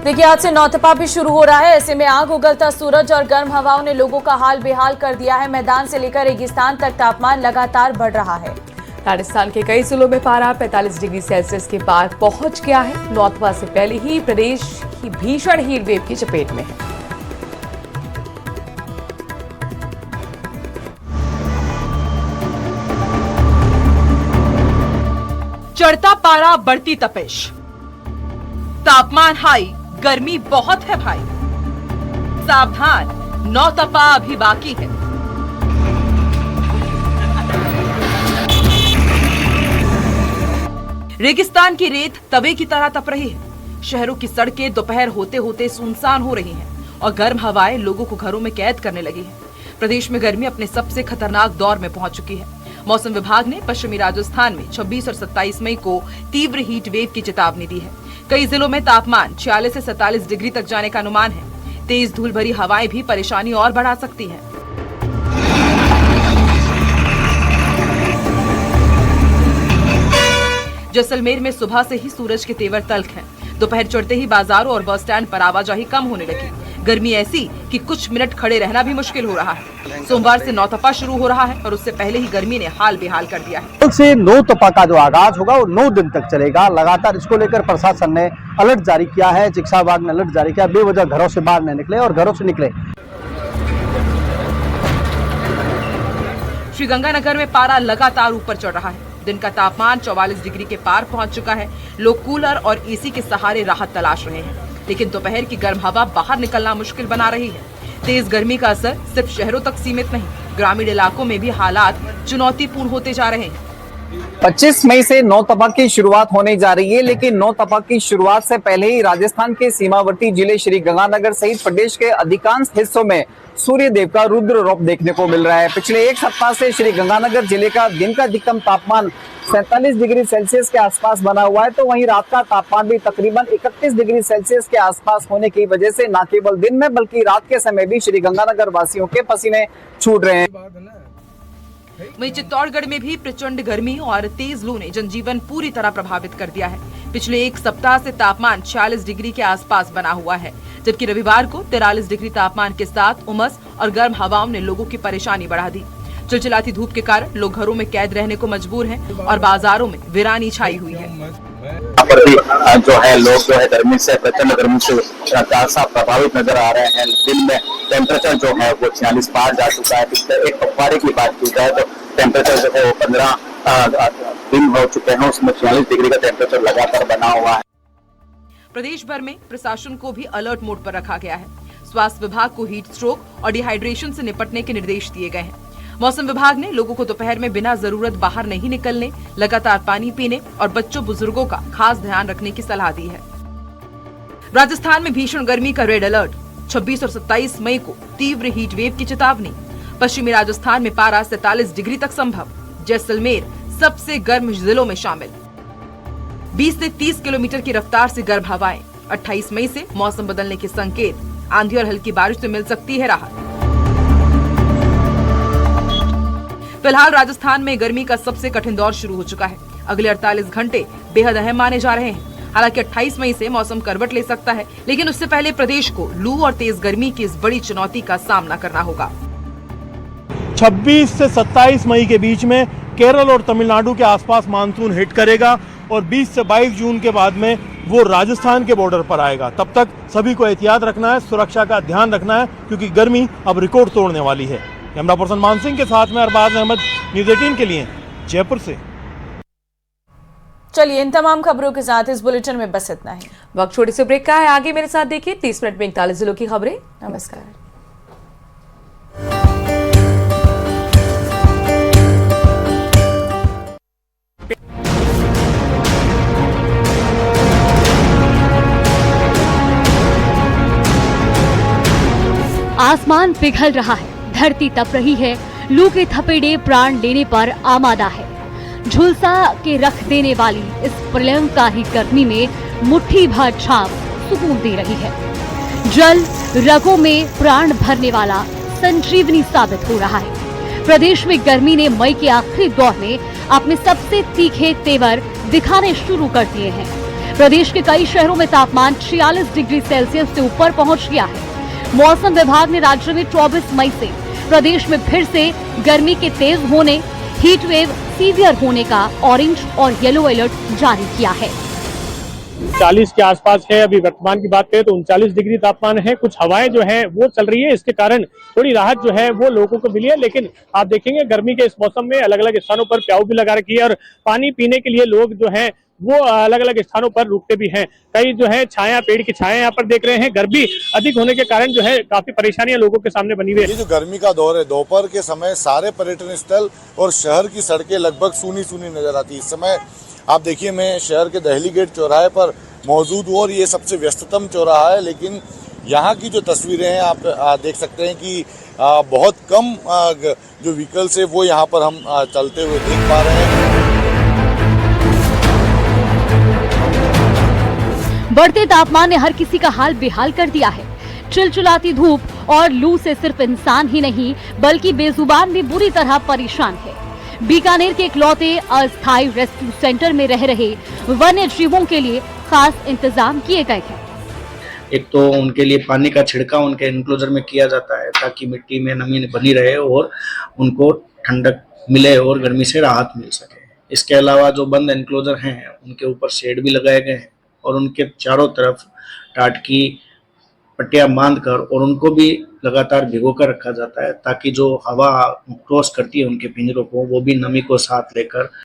देखिए, आज से नौतपा भी शुरू हो रहा है। ऐसे में आग उगलता सूरज और गर्म हवाओं ने लोगों का हाल बेहाल कर दिया है। मैदान से लेकर रेगिस्तान तक तापमान लगातार बढ़ रहा है। राजस्थान के कई जिलों में पारा 45 डिग्री सेल्सियस के पार पहुंच गया है। नौतपा से पहले ही प्रदेश की भीषण हीट वेव की चपेट में है। चढ़ता पारा, बढ़ती तपिश, तापमान हाई, गर्मी बहुत है भाई। सावधान, नौतपा अभी बाकी है। रेगिस्तान की रेत तवे की तरह तप रही है। शहरों की सड़कें दोपहर होते होते सुनसान हो रही हैं और गर्म हवाएं लोगों को घरों में कैद करने लगी है। प्रदेश में गर्मी अपने सबसे खतरनाक दौर में पहुंच चुकी है। मौसम विभाग ने पश्चिमी राजस्थान में 26 और 27 मई को तीव्र हीट वेव की चेतावनी दी है। कई जिलों में तापमान 46 से 47 डिग्री तक जाने का अनुमान है। तेज धूल भरी हवाएं भी परेशानी और बढ़ा सकती हैं। जैसलमेर में सुबह से ही सूरज के तेवर तल्ख हैं। दोपहर चढ़ते ही बाजारों और बस स्टैंड पर आवाजाही कम होने लगी। गर्मी ऐसी कि कुछ मिनट खड़े रहना भी मुश्किल हो रहा है। सोमवार से नौतपा शुरू हो रहा है और उससे पहले ही गर्मी ने हाल बेहाल कर दिया है। कल से नौतपा का जो आगाज होगा वो 9 दिन तक चलेगा। लगातार इसको लेकर प्रशासन ने अलर्ट जारी किया है। चिकित्सा विभाग ने अलर्ट जारी किया, बेवजह घरों से बाहर न निकले और घरों से निकले। श्रीगंगानगर में पारा लगातार ऊपर चढ़ रहा है। दिन का तापमान 44 डिग्री के पार पहुंच चुका है। लोग कूलर और एसी के सहारे राहत तलाश रहे हैं, लेकिन दोपहर की गर्म हवा बाहर निकलना मुश्किल बना रही है। तेज गर्मी का असर सिर्फ शहरों तक सीमित नहीं, ग्रामीण इलाकों में भी हालात चुनौतीपूर्ण होते जा रहे हैं। 25 मई से नौतपा की शुरुआत होने जा रही है, लेकिन नौतपा की शुरुआत से पहले ही राजस्थान के सीमावर्ती जिले श्रीगंगानगर सहित प्रदेश के अधिकांश हिस्सों में सूर्य देव का रुद्र रूप देखने को मिल रहा है। पिछले एक सप्ताह से श्रीगंगानगर जिले का दिन का अधिकतम तापमान 47 डिग्री सेल्सियस के आसपास बना हुआ है, तो वहीं रात का तापमान भी तकरीबन 31 डिग्री सेल्सियस के आसपास होने की वजह से न केवल दिन में बल्कि रात के समय भी श्रीगंगानगर वासियों के पसीने छूट रहे हैं। वहीं चित्तौड़गढ़ में भी प्रचंड गर्मी और तेज लू ने जनजीवन पूरी तरह प्रभावित कर दिया है। पिछले एक सप्ताह से तापमान 46 डिग्री के आसपास बना हुआ है, जबकि रविवार को 43 डिग्री तापमान के साथ उमस और गर्म हवाओं ने लोगों की परेशानी बढ़ा दी। चिलचिलाती धूप के कारण लोग घरों में कैद रहने को मजबूर हैं और बाजारों में वीरानी छाई हुई है। यहाँ पर भी जो है लोग जो है गर्मी से, प्रचंड गर्मी से खासा प्रभावित नजर आ रहे हैं। दिन में टेम्परेचर जो है वो 46 पार जा चुका है। पिछले एक पखवाड़े की बात की जाए तो टेम्परेचर जो है वो 15 दिन हो चुके हैं, उसमें 46 डिग्री का टेम्परेचर लगातार बना हुआ है। प्रदेश भर में प्रशासन को भी अलर्ट मोड पर रखा गया है। स्वास्थ्य विभाग को हीट स्ट्रोक और डिहाइड्रेशन से निपटने के निर्देश दिए गए हैं। मौसम विभाग ने लोगों को दोपहर में बिना जरूरत बाहर नहीं निकलने, लगातार पानी पीने और बच्चों बुजुर्गों का खास ध्यान रखने की सलाह दी है। राजस्थान में भीषण गर्मी का रेड अलर्ट, 26 और 27 मई को तीव्र हीट वेव की चेतावनी। पश्चिमी राजस्थान में पारा 47 डिग्री तक संभव। जैसलमेर सबसे गर्म जिलों में शामिल। 20 से 30 किलोमीटर की रफ्तार से गर्म हवाएं। 28 मई से मौसम बदलने के संकेत। आंधी और हल्की बारिश से मिल सकती है राहत। फिलहाल राजस्थान में गर्मी का सबसे कठिन दौर शुरू हो चुका है। अगले 48 घंटे बेहद अहम माने जा रहे हैं। हालांकि 28 मई से मौसम करवट ले सकता है, लेकिन उससे पहले प्रदेश को लू और तेज गर्मी की इस बड़ी चुनौती का सामना करना होगा। 26 से 27 मई के बीच में केरल और तमिलनाडु के आसपास मानसून हिट करेगा और 20 से 22 जून के बाद में वो राजस्थान के बॉर्डर पर आएगा। तब तक सभी को एहतियात रखना है, सुरक्षा का ध्यान रखना है, क्योंकि गर्मी अब रिकॉर्ड तोड़ने वाली है। कैमरा पर्सन मान सिंह के साथ में अरबाज अहमद, न्यूज़ 18 के लिए जयपुर से। चलिए, इन तमाम खबरों के साथ इस बुलेटिन में बस इतना ही। वक्त छोटे से ब्रेक का है। आगे मेरे साथ देखिए 30 मिनट में 41 जिलों की खबरें। नमस्कार। आसमान पिघल रहा है, धरती तप रही है, लू के थपेड़े प्राण लेने पर आमादा है। झुलसा के रख देने वाली इस प्रलयंकारी गर्मी में मुट्ठी भर छाप सुकून दे रही है। जल रगों में प्राण भरने वाला संजीवनी साबित हो रहा है। प्रदेश में गर्मी ने मई के आखिरी दौर में अपने सबसे तीखे तेवर दिखाने शुरू कर दिए हैं। प्रदेश के कई शहरों में तापमान 46 डिग्री सेल्सियस से ऊपर पहुंच गया है। मौसम विभाग ने राज्य में 24 मई से प्रदेश में फिर से गर्मी के तेज होने, हीट वेव सीवियर होने का ऑरेंज और येलो अलर्ट जारी किया है। 40 के आसपास है। अभी वर्तमान की बात करें तो 39 डिग्री तापमान है। कुछ हवाएं जो है वो चल रही है, इसके कारण थोड़ी राहत जो है वो लोगों को मिली है। लेकिन आप देखेंगे गर्मी के इस मौसम में अलग अलग स्थानों पर प्याऊ भी लगा रखी है और पानी पीने के लिए लोग जो है वो अलग अलग स्थानों पर रुकते भी हैं। कई जो है छाया, पेड़ की छाया यहाँ पर देख रहे हैं। गर्मी अधिक होने के कारण जो है काफी परेशानियां लोगों के सामने बनी हुई है। ये जो गर्मी का दौर है, दोपहर के समय सारे पर्यटन स्थल और शहर की सड़कें लगभग सूनी सूनी नजर आती है। इस समय आप देखिए, मैं शहर के दहली गेट चौराहे पर मौजूद हूँ और ये सबसे व्यस्ततम चौराहा है, लेकिन यहाँ की जो तस्वीरें हैं आप देख सकते हैं कि बहुत कम जो व्हीकल्स है वो यहाँ पर हम चलते हुए देख पा रहे हैं। बढ़ते तापमान ने हर किसी का हाल बेहाल कर दिया है। चिलचिलाती धूप और लू से सिर्फ इंसान ही नहीं बल्कि बेजुबान भी बुरी तरह परेशान है। बीकानेर के इकलौते अस्थायी रेस्क्यू सेंटर में रह रहे वन्य जीवों के लिए खास इंतजाम किए गए हैं। एक तो उनके लिए पानी का छिड़काव उनके एनक्लोजर में किया जाता है ताकि मिट्टी में नमी बनी रहे और उनको ठंडक मिले और गर्मी से राहत मिल सके। इसके अलावा जो बंद एनक्लोजर हैं उनके ऊपर शेड भी लगाए गए हैं और उनके चारों तरफ टाट की पट्टियां बांधकर और उनको भी लगातार भिगो कर रखा जाता है ताकि जो हवा क्रॉस करती है उनके पिंजरों को वो भी नमी को साथ लेकर